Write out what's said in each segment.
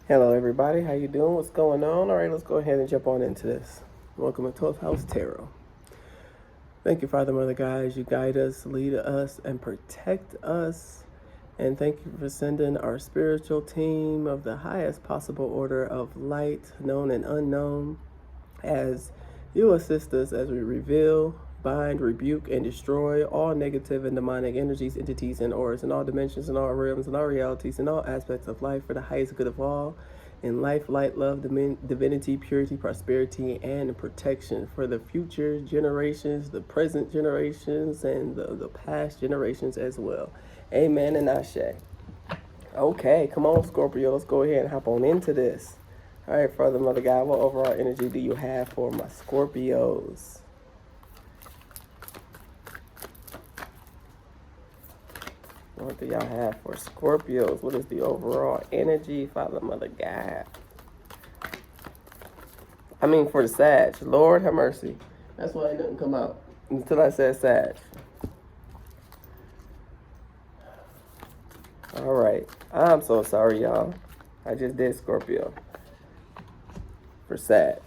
Hello everybody, how you doing? What's going on? All right, let's go ahead and jump on into this. Welcome to 12th House Tarot. Thank you, Father, Mother, guys. You guide us, lead us, and protect us. And thank you for sending our spiritual team of the highest possible order of light, known and unknown, as you assist us as we reveal, bind, rebuke, and destroy all negative and demonic energies, entities, and auras in all dimensions, in all realms, in all realities, in all aspects of life for the highest good of all. In life, light, love, divinity, purity, prosperity, and protection for the future generations, the present generations, and the past generations as well. Amen and Ashe. Okay, come on, Scorpio. Let's go ahead and hop on into this. All right, Father, Mother, God, what overall energy do you have for my Scorpios? What do y'all have for Scorpios? What is the overall energy, Father, Mother, God? I mean, for the Sag. Lord have mercy. That's why it didn't come out until I said Sag. All right. I'm so sorry, y'all. I just did Scorpio for Sag.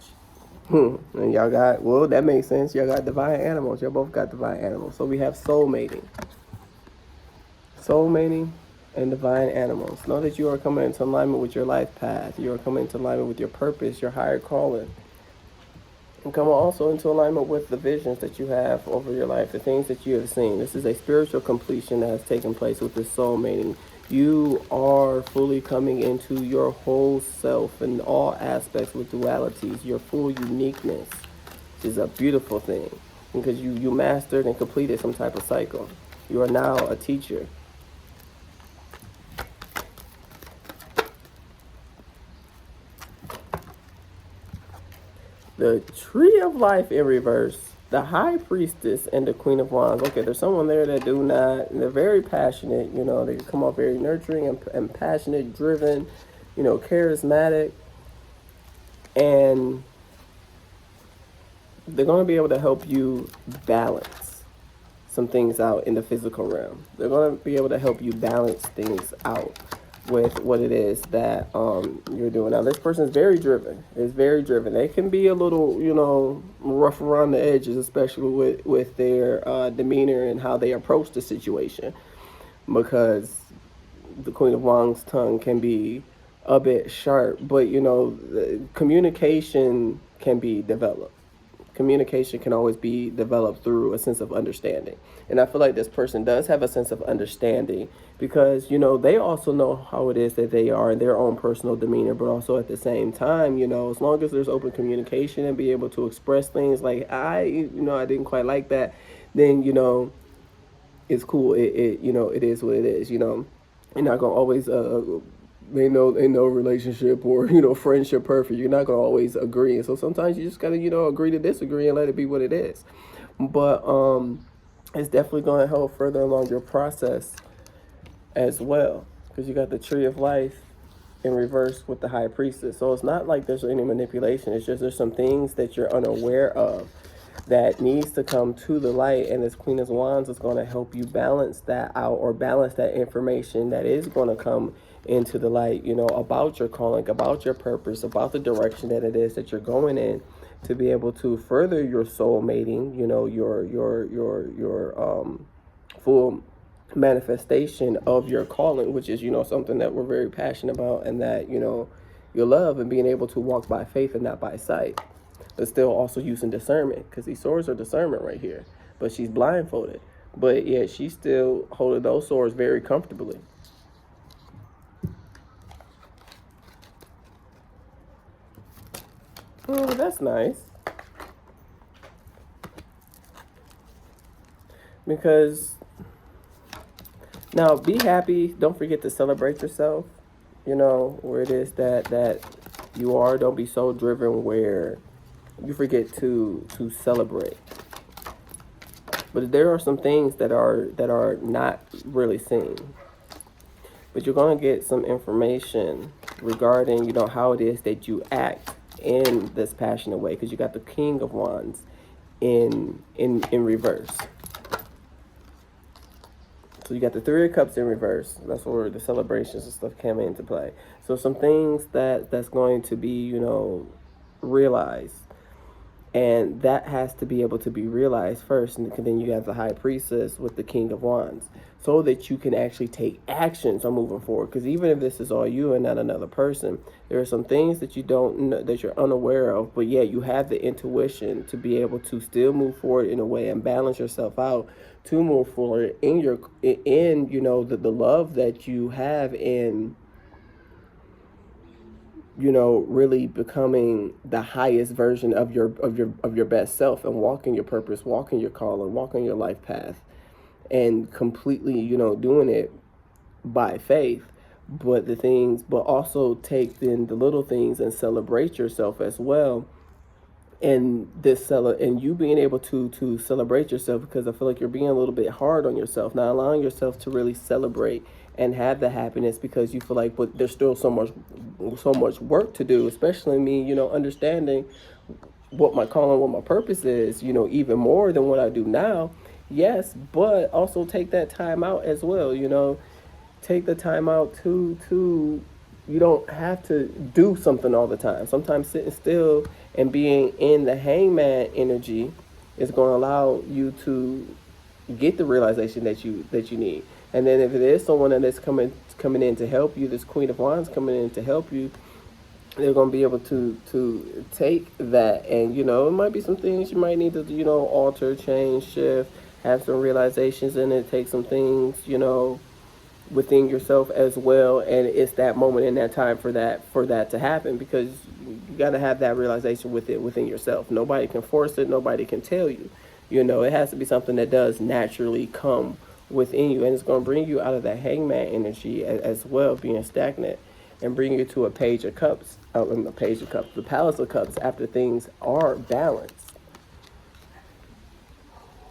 And y'all got, well, that makes sense. Y'all got divine animals. Y'all both got divine animals. So we have soul mating. Soul mating and divine animals. Know that you are coming into alignment with your life path. You are coming into alignment with your purpose, your higher calling. And come also into alignment with the visions that you have over your life, the things that you have seen. This is a spiritual completion that has taken place with this soul mating. You are fully coming into your whole self in all aspects with dualities, your full uniqueness, which is a beautiful thing because you mastered and completed some type of cycle. You are now a teacher. The Tree of Life in reverse, the High Priestess, and the Queen of Wands. Okay, there's someone there that do not, they're very passionate, you know, they come off very nurturing and passionate, driven, you know, charismatic, and they're going to be able to help you balance some things out in the physical realm. They're going to be able to help you balance things out with what it is that you're doing. Now, this person is very driven. Is very driven. They can be a little, you know, rough around the edges, especially with their demeanor and how they approach the situation, because the Queen of Wands' tongue can be a bit sharp. But, you know, communication can be developed. Communication can always be developed through a sense of understanding. And I feel like this person does have a sense of understanding because, you know, they also know how it is that they are in their own personal demeanor, but also at the same time, you know, as long as there's open communication and be able to express things like, I didn't quite like that, then, you know, it's cool. You know, it is what it is, you know. You're not going to always ain't no relationship or, you know, friendship perfect. You're not gonna always agree, and so sometimes you just gotta, you know, agree to disagree and let it be what it is. But it's definitely gonna help further along your process as well, because you got the Tree of Life in reverse with the High Priestess. So it's not like there's any manipulation. It's just there's some things that you're unaware of that needs to come to the light, and this Queen of Wands is going to help you balance that out, or balance that information that is going to come into the light, you know, about your calling, about your purpose, about the direction that it is that you're going in, to be able to further your soul mating, you know, your full manifestation of your calling, which is, you know, something that we're very passionate about, and that, you know, your love, and being able to walk by faith and not by sight. But still also using discernment, because these swords are discernment right here. But she's blindfolded. But yet she's still holding those swords very comfortably. Oh, that's nice. Because now be happy. Don't forget to celebrate yourself. You know, where it is that you are. Don't be so driven where you forget to celebrate. But there are some things that are not really seen. But you're going to get some information regarding, you know, how it is that you act in this passionate way, because you got the King of Wands in reverse. So you got the Three of Cups in reverse. That's where the celebrations and stuff came into play. So some things that's going to be, realized. And that has to be able to be realized first. And then you have the High Priestess with the King of Wands. So that you can actually take actions on moving forward. Because even if this is all you and not another person, there are some things that you don't know, that you're unaware of. But yeah, you have the intuition to be able to still move forward in a way and balance yourself out to move forward in the love that you have in really becoming the highest version of your best self and walking your purpose, walking your calling, walking your life path, and completely doing it by faith. But also take in the little things and celebrate yourself as well. And and you being able to celebrate yourself, because I feel like you're being a little bit hard on yourself, not allowing yourself to really celebrate and have the happiness, because you feel like, but there's still so much work to do, especially me, understanding what my calling, what my purpose is, even more than what I do now. Yes, but also take that time out as well, take the time out to you don't have to do something all the time. Sometimes sitting still and being in the hangman energy is going to allow you to get the realization that you need. And then if it is someone that is coming in to help you, this Queen of Wands coming in to help you, they're going to be able to take that. And it might be some things you might need to alter, change, shift, have some realizations in it, take some things within yourself as well. And it's that moment in that time for that to happen, because you got to have that realization within yourself. Nobody can force it, nobody can tell you. It has to be something that does naturally come within you, and it's going to bring you out of that hangman energy as well, being stagnant, and bring you to a Page of Cups, the Palace of Cups, after things are balanced.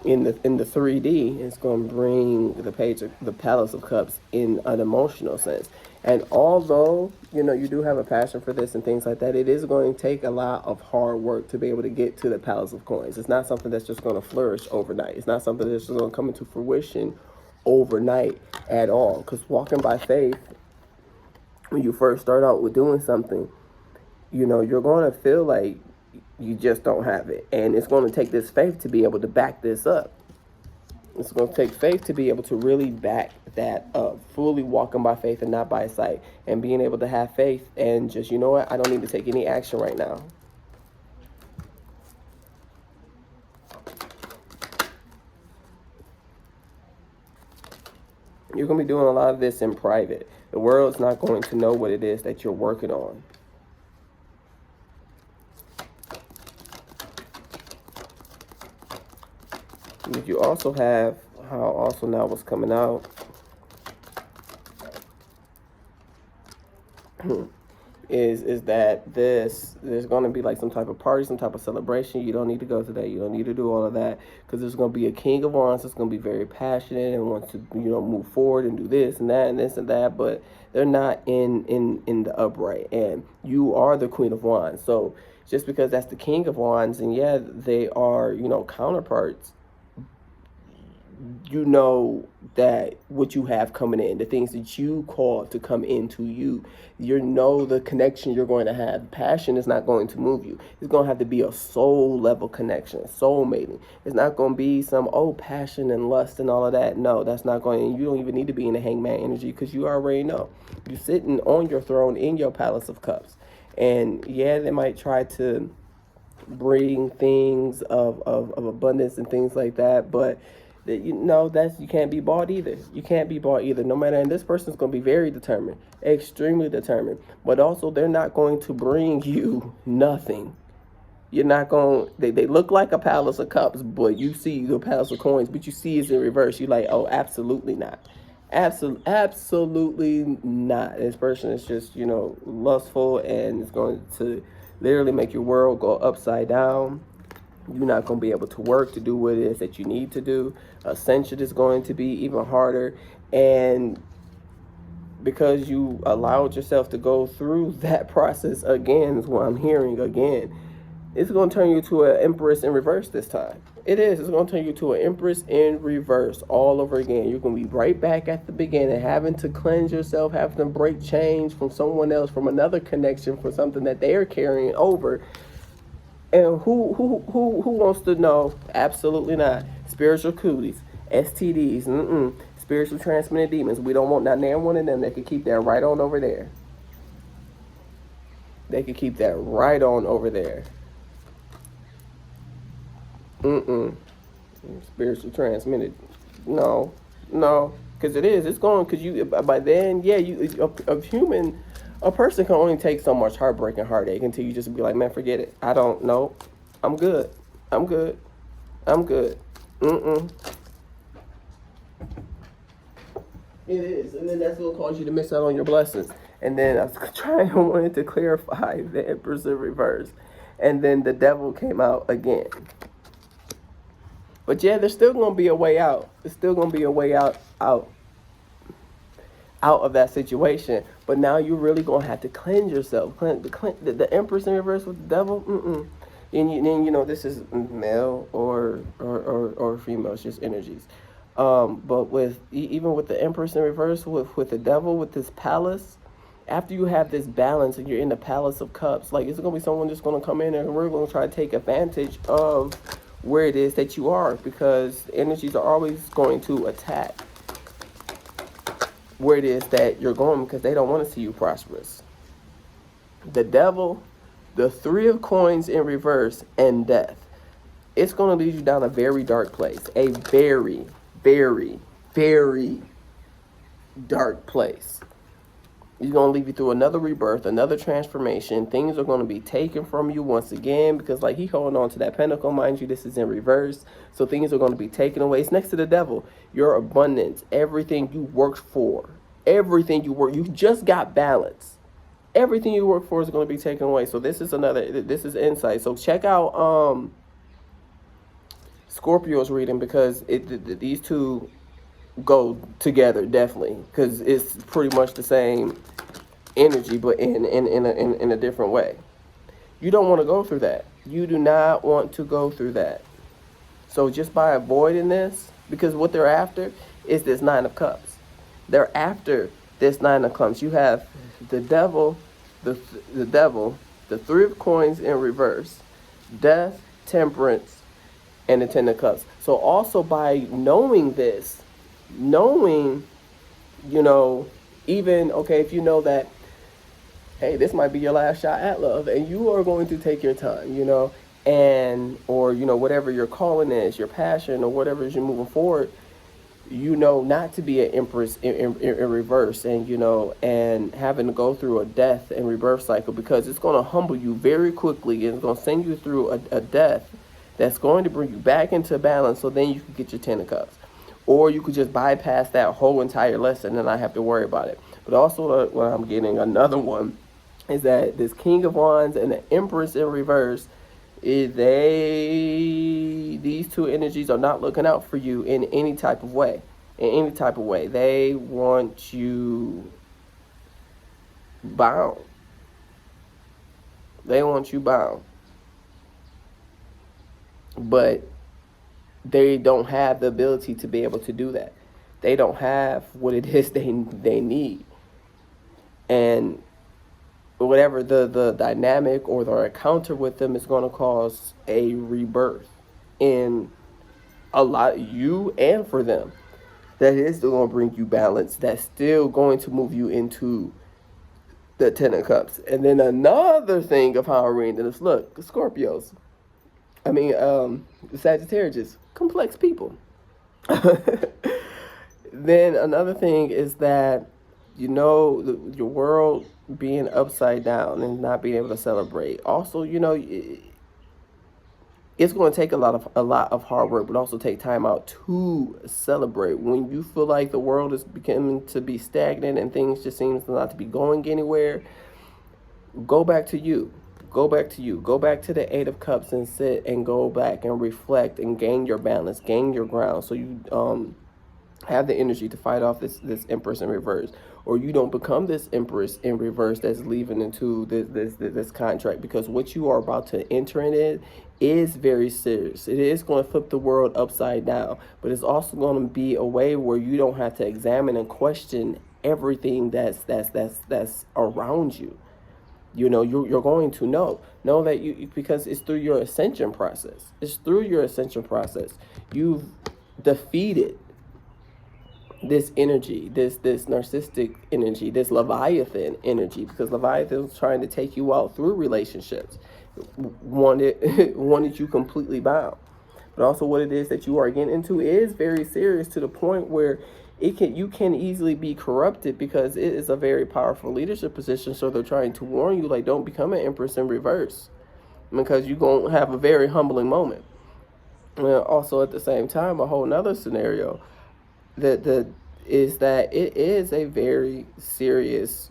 In the 3D, it's going to bring the Palace of Cups in an emotional sense. And although you do have a passion for this and things like that, it is going to take a lot of hard work to be able to get to the Palace of Coins. It's not something that's just going to flourish overnight. It's not something that's just going to come into fruition overnight at all. Because walking by faith, when you first start out with doing something, you're going to feel like you just don't have it. And it's going to take this faith to be able to back this up. It's going to take faith to be able to really back that up, fully walking by faith and not by sight, and being able to have faith and just, I don't need to take any action right now. You're going to be doing a lot of this in private. The world's not going to know what it is that you're working on. But you also have how also now what's coming out is that there's going to be like some type of party, some type of celebration. You don't need to go to that. You don't need to do all of that, because there's going to be a King of Wands that's going to be very passionate and wants to move forward and do this and that and this and that, but they're not in the upright. And you are the Queen of Wands. So just because that's the King of Wands, and yeah, they are counterparts, that what you have coming in, the things that you call to come into you, the connection you're going to have. Passion is not going to move you. It's going to have to be a soul level connection, soul mating. It's not going to be some passion and lust and all of that. No, that's not going. You don't even need to be in the hangman energy, because you already know. You're sitting on your throne in your Palace of Cups, and yeah, they might try to bring things of abundance and things like that, but you can't be bought either. You can't be bought either. No matter, and this person's going to be very determined, extremely determined, but also they're not going to bring you nothing. You're not going, they look like a Palace of Cups, but you see the Palace of Coins, but you see it's in reverse. You're like, oh, absolutely not. Absolutely not. This person is just, lustful, and it's going to literally make your world go upside down. You're not going to be able to work to do what it is that you need to do. Ascension is going to be even harder. And because you allowed yourself to go through that process again, is what I'm hearing again, it's going to turn you to an Empress in reverse this time. It is. It's going to turn you to an Empress in reverse all over again. You're going to be right back at the beginning, having to cleanse yourself, having to break chains from someone else, from another connection, for something that they are carrying over. And who wants to know? Absolutely not. Spiritual cooties, STDs, spiritual transmitted demons. We don't want not one of them. They could keep that right on over there. They could keep that right on over there. Spiritual transmitted. No. Because it is. It's going, because you, by then, yeah, a person can only take so much heartbreak and heartache until you just be like, man, forget it. I don't know. I'm good. It is. And then that's what causes you to miss out on your blessings. And then I was wanted to clarify the Empress in reverse. And then the devil came out again. But yeah, there's still going to be a way out. There's still going to be a way out of that situation. But now you're really going to have to cleanse yourself. The Empress in reverse with the devil, And you know, this is male or female. It's just energies. But even with the Empress in reverse, with the devil, with this palace, after you have this balance and you're in the Palace of Cups, like, it's going to be someone just going to come in and we're going to try to take advantage of where it is that you are, because energies are always going to attack where it is that you're going, because they don't want to see you prosperous. The devil, the Three of Coins in reverse, and death. It's going to lead you down a very dark place. A very, very, very dark place. He's going to lead you through another rebirth, another transformation. Things are going to be taken from you once again, because like he holding on to that pentacle. Mind you, this is in reverse. So things are going to be taken away. It's next to the devil. Your abundance, everything you worked for, you just got balance. Everything you work for is going to be taken away. So this is insight. So check out Scorpio's reading, because these two go together, definitely, because it's pretty much the same energy, but in a different way. You don't want to go through that. You do not want to go through that. So just by avoiding this, because what they're after is this Nine of Cups. They're after this Nine of Cups. You have the devil, the Three of Coins in reverse, death, temperance, and the Ten of Cups. So also by knowing this, even, okay, if you know that, hey, this might be your last shot at love, and you are going to take your time, or whatever your calling is, your passion, or whatever is you're moving forward, not to be an Empress in reverse, and and having to go through a death and rebirth cycle, because it's going to humble you very quickly, and it's going to send you through a death that's going to bring you back into balance, so then you can get your Ten of Cups. Or you could just bypass that whole entire lesson and not have to worry about it. But also, what I'm getting, another one, is that this King of Wands and the Empress in reverse, these two energies are not looking out for you in any type of way. They want you bound. But they don't have the ability to be able to do that. They don't have what it is they need. And whatever the dynamic or the encounter with them is going to cause a rebirth in you and for them. That is still going to bring you balance. That's still going to move you into the Ten of Cups. And then another thing of how I'm reading this, look, Scorpios. Sagittarius, complex people. Then another thing is that, your world being upside down and not being able to celebrate. Also, it's going to take a lot of hard work, but also take time out to celebrate. When you feel like the world is beginning to be stagnant and things just seems not to be going anywhere, go back to you. Go back to the Eight of Cups and sit and go back and reflect and gain your balance, gain your ground. So you have the energy to fight off this Empress in reverse, or you don't become this Empress in reverse that's leaving into this contract, because what you are about to enter in it is very serious. It is going to flip the world upside down, but it's also going to be a way where you don't have to examine and question everything that's around you. You know, you're going to know that because it's through your ascension process. It's through your ascension process. You've defeated this energy, this narcissistic energy, this Leviathan energy, because Leviathan was trying to take you out through relationships, wanted you completely bound. But also what it is that you are getting into is very serious, to the point where you can easily be corrupted, because it is a very powerful leadership position. So they're trying to warn you, like, don't become an Empress in reverse, because you're going to have a very humbling moment. And also at the same time, a whole nother scenario is that it is a very serious,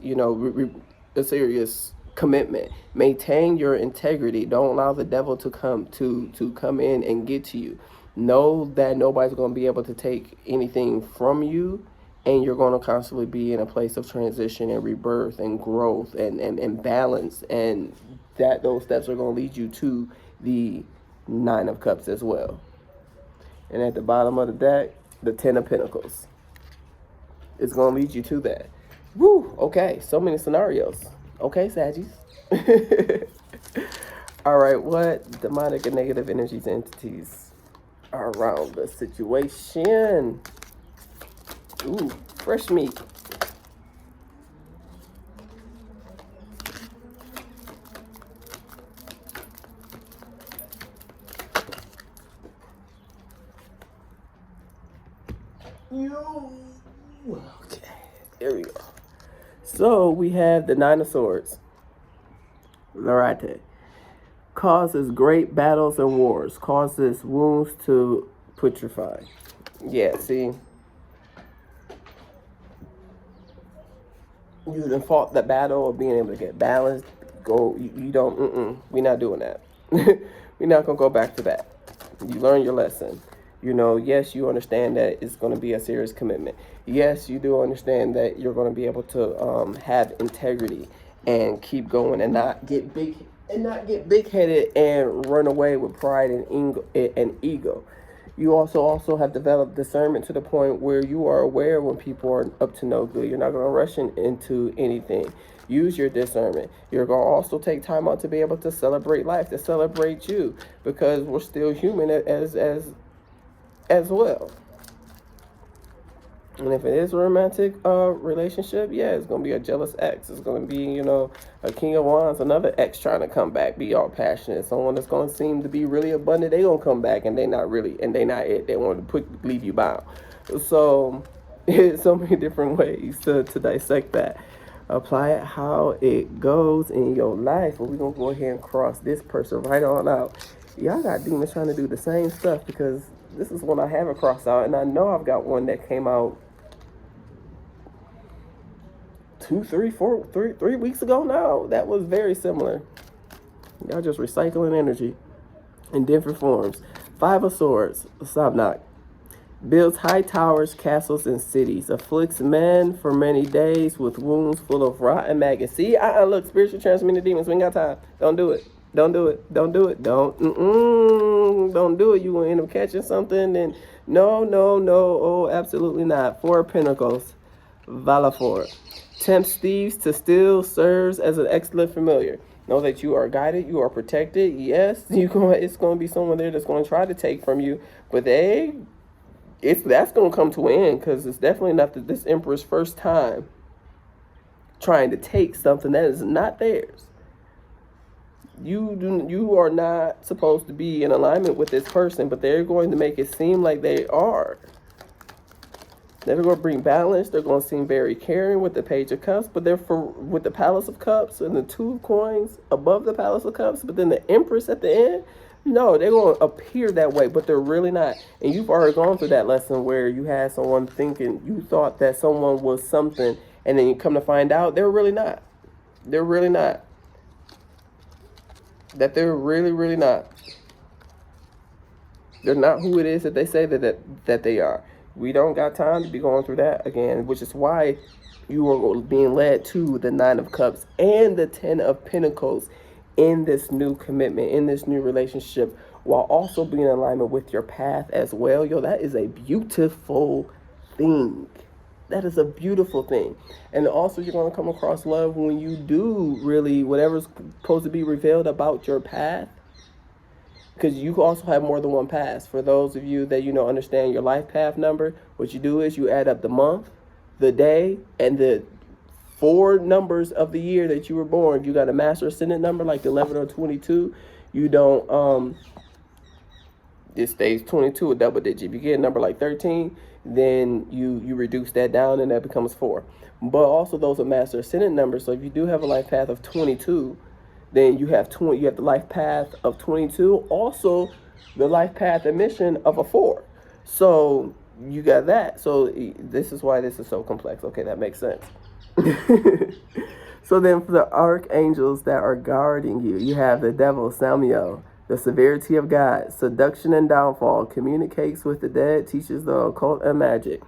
a serious commitment. Maintain your integrity. Don't allow the devil to come in and get to you. Know that nobody's going to be able to take anything from you, and you're going to constantly be in a place of transition and rebirth and growth and balance, and that those steps are going to lead you to the Nine of Cups as well. And at the bottom of the deck, the Ten of Pentacles. It's going to lead you to that. Woo! Okay, so many scenarios. Okay, Saggies. All right, what demonic and negative energies, entities are around the situation? Ooh, fresh meat. Okay, there we go. So we have the Nine of Swords. Larate. Causes great battles and wars. Causes wounds to putrefy. Yeah, see. You done fought the battle of being able to get balanced. You don't, we're not doing that. We're not going to go back to that. You learn your lesson. Yes, you understand that it's going to be a serious commitment. Yes, you do understand that you're going to be able to have integrity and keep going, and not get big-headed and run away with pride and ego. You also have developed discernment to the point where you are aware when people are up to no good. You're not going to rush into anything. Use your discernment. You're going to also take time out to be able to celebrate life, to celebrate you, because we're still human as well. And if it is a romantic relationship, yeah, it's going to be a jealous ex. It's going to be, a King of Wands, another ex trying to come back, be all passionate. Someone that's going to seem to be really abundant, they going to come back, and they not really, and they not it. They want to leave you bound. So, it's so many different ways to dissect that. Apply it how it goes in your life. But we're going to go ahead and cross this person right on out. Y'all got demons trying to do the same stuff, because this is one I haven't crossed out, and I know I've got one that came out 3 weeks ago now. That was very similar. Y'all just recycling energy in different forms. Five of Swords, Sabnak. Builds high towers, castles, and cities. Afflicts men for many days with wounds full of rot and maggots. See, look, spiritual transmitted demons. We ain't got time. Don't do it. Don't do it. Don't do it. Don't do it. You will end up catching something. And no. Oh, absolutely not. Four of Pentacles. Valafor. Tempts thieves to steal. Serves as an excellent familiar. Know that you are guided. You are protected. Yes, it's going to be someone there that's going to try to take from you. But that's going to come to an end, because it's definitely not this Emperor's first time trying to take something that is not theirs. You are not supposed to be in alignment with this person, but they're going to make it seem like they are. They're going to bring balance. They're going to seem very caring with the Page of Cups, but with the Palace of Cups and the Two of Coins above the Palace of Cups, but then the Empress at the end. No, they're going to appear that way, but they're really not. And you've already gone through that lesson where you had someone thinking you thought that someone was something, and then you come to find out they're really not. They're really not. That they're really, really not. They're not who it is that they say that they are. We don't got time to be going through that again, which is why you are being led to the Nine of Cups and the Ten of Pentacles in this new commitment, in this new relationship, while also being in alignment with your path as well. Yo, that is a beautiful thing. That is a beautiful thing. And also, you're going to come across love when you do really whatever's supposed to be revealed about your path. Because you also have more than one path. For those of you that, understand your life path number, what you do is you add up the month, the day, and the 4 numbers of the year that you were born. If you got a master ascendant number like 11 or 22, you don't, it stays 22, a double digit. If you get a number like 13, then you reduce that down and that becomes 4. But also those are master ascendant numbers. So if you do have a life path of 22, then you have the life path of 22, also the life path and mission of a 4. So you got that. So this is why this is so complex. Okay, that makes sense. So then for the archangels that are guarding you, you have the devil, Samuel, the severity of God, seduction and downfall, communicates with the dead, teaches the occult and magic.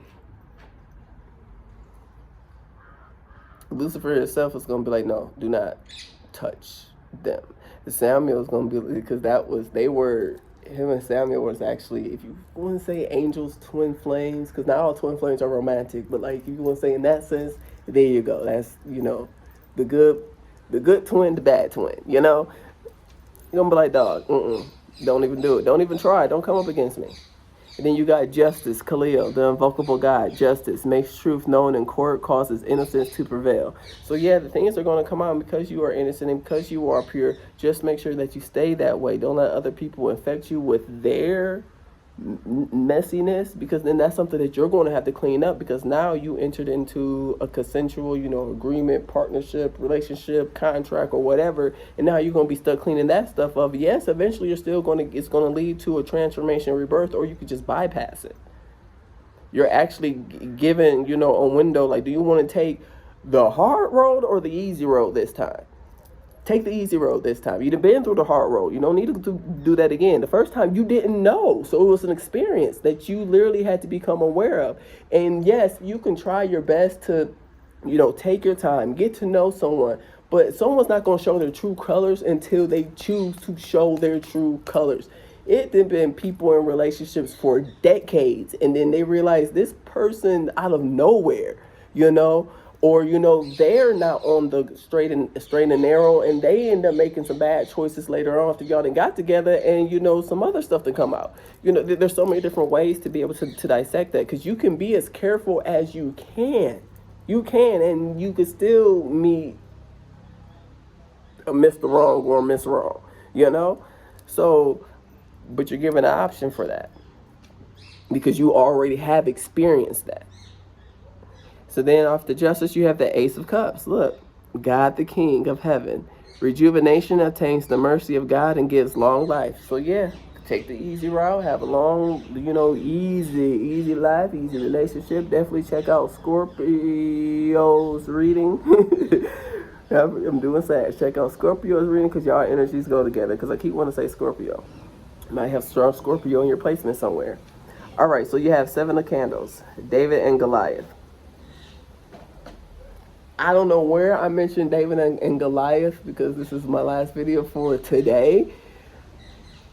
Lucifer himself is going to be like, no, do not touch them. Samuel is going to be, because him and Samuel was actually, if you want to say angels, twin flames, because not all twin flames are romantic, but like if you want to say in that sense, there you go. That's, the good twin, the bad twin, You're going to be like, dog, don't even do it. Don't even try. Don't come up against me. And then you got justice, Khalil, the invocable God. Justice makes truth known in court, causes innocence to prevail. So yeah, the things are going to come out because you are innocent and because you are pure. Just make sure that you stay that way. Don't let other people infect you with their messiness, because then that's something that you're going to have to clean up, because now you entered into a consensual, agreement, partnership, relationship, contract, or whatever, and now you're going to be stuck cleaning that stuff up. Yes, eventually it's going to lead to a transformation, rebirth, or you could just bypass it. You're actually given, a window, like, do you want to take the hard road or the easy road this time? Take the easy road this time. You've been through the hard road. You don't need to do that again. The first time you didn't know. So it was an experience that you literally had to become aware of. And yes, you can try your best to, take your time, get to know someone. But someone's not going to show their true colors until they choose to show their true colors. It has been people in relationships for decades, and then they realize this person out of nowhere, or they're not on the straight and narrow, and they end up making some bad choices later on after y'all done got together, and some other stuff to come out. There's so many different ways to be able to dissect that, because you can be as careful as you can, and you can still meet a Mr. Wrong or a Miss Wrong, So, but you're given an option for that because you already have experienced that. So then off the justice, you have the Ace of Cups. Look, God, the King of heaven. Rejuvenation obtains the mercy of God and gives long life. So yeah, take the easy route, have a long, easy life, easy relationship. Definitely check out Scorpio's reading. I'm doing sad. Check out Scorpio's reading because y'all energies go together. Because I keep wanting to say Scorpio. You might have strong Scorpio in your placement somewhere. All right, so you have 7 of candles. David and Goliath. I don't know where I mentioned David and Goliath because this is my last video for today.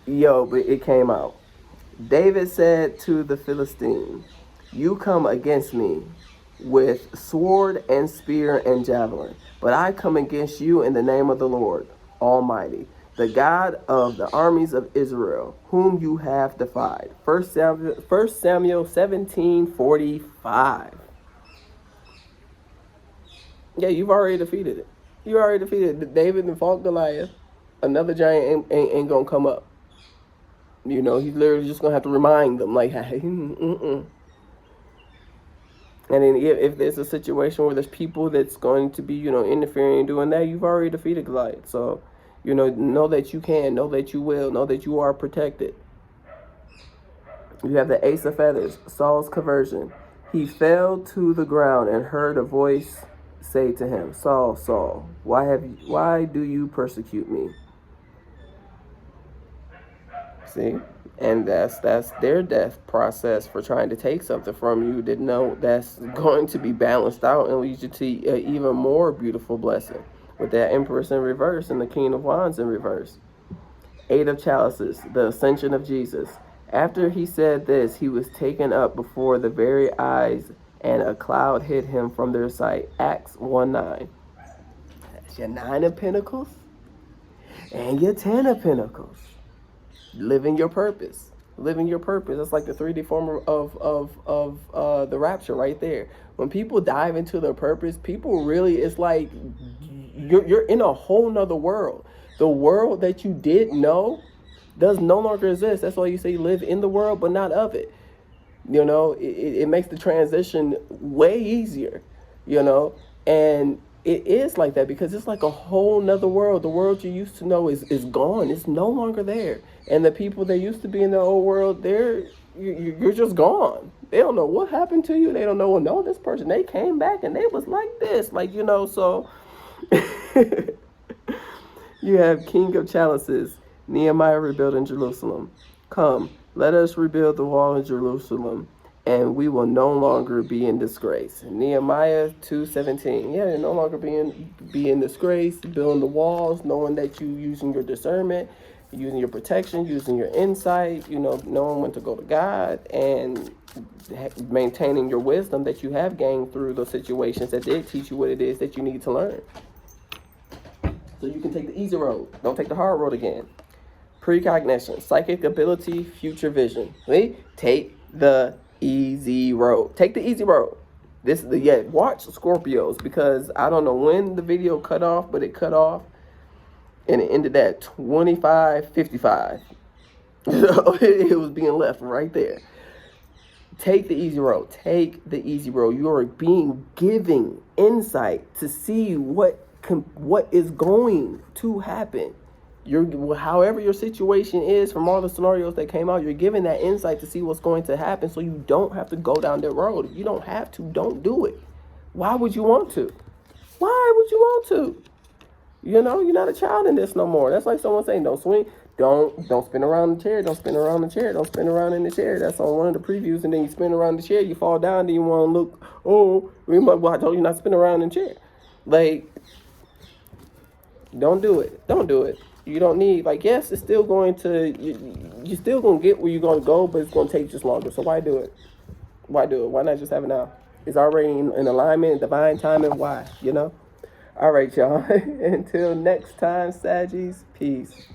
But it came out. David said to the Philistine, "You come against me with sword and spear and javelin, but I come against you in the name of the Lord Almighty, the God of the armies of Israel, whom you have defied." 1 Samuel 17:45. Yeah, you've already defeated it. You already defeated David and fought Goliath. Another giant ain't gonna come up. He's literally just gonna have to remind them, like, hey, And then if there's a situation where there's people that's going to be, interfering and doing that, you've already defeated Goliath. So, know that you can, know that you will, know that you are protected. You have the Ace of Feathers, Saul's conversion. He fell to the ground and heard a voice say to him, "Saul, Saul, why do you persecute me?" See? And that's their death process for trying to take something from you. Didn't know that's going to be balanced out and lead you to an even more beautiful blessing with that Empress in reverse and the King of Wands in reverse. Eight of Chalices, the ascension of Jesus. After he said this, he was taken up before the very eyes, and a cloud hid him from their sight. Acts 1:9. That's your 9 of Pentacles and your 10 of Pentacles. Living your purpose. Living your purpose. That's like the 3D form of the rapture right there. When people dive into their purpose, people really, it's like you're in a whole nother world. The world that you did know does no longer exist. That's why you say live in the world, but not of it. You know, it makes the transition way easier, you know, and it is like that because it's like a whole nother world. The world you used to know is gone. It's no longer there. And the people that used to be in the old world, you're just gone. They don't know what happened to you. They don't know, well, no, this person, they came back and they was like this, like, you know, so you have King of Chalices, Nehemiah rebuilding Jerusalem. Come, let us rebuild the wall in Jerusalem, and we will no longer be in disgrace. Nehemiah 2:17. Yeah, no longer be in disgrace, building the walls, knowing that you using your discernment, using your protection, using your insight, you know, knowing when to go to God, and maintaining your wisdom that you have gained through those situations that did teach you what it is that you need to learn. So you can take the easy road. Don't take the hard road again. Precognition, psychic ability, future vision. See? Take the easy road. Take the easy road. Watch Scorpios, because I don't know when the video cut off, but it cut off and it ended at 25:55. So it was being left right there. Take the easy road. Take the easy road. You are being given insight to see what is going to happen. However your situation is, from all the scenarios that came out, you're given that insight to see what's going to happen, so you don't have to go down that road. If you don't have to, don't do it. Why would you want to? Why would you want to? You know, you're not a child in this no more. That's like someone saying, don't swing, don't spin around the chair, don't spin around the chair, don't spin around in the chair. That's on one of the previews, and then you spin around the chair, you fall down, then you want to look, I told you not to spin around in the chair. Like, don't do it. Don't do it. You don't need, like, yes, it's still going to, you're still going to get where you're going to go, but it's going to take just longer. So why do it? Why do it? Why not just have it now? It's already in alignment, divine timing. Why? You know? All right, y'all. Until next time, Saggies, peace.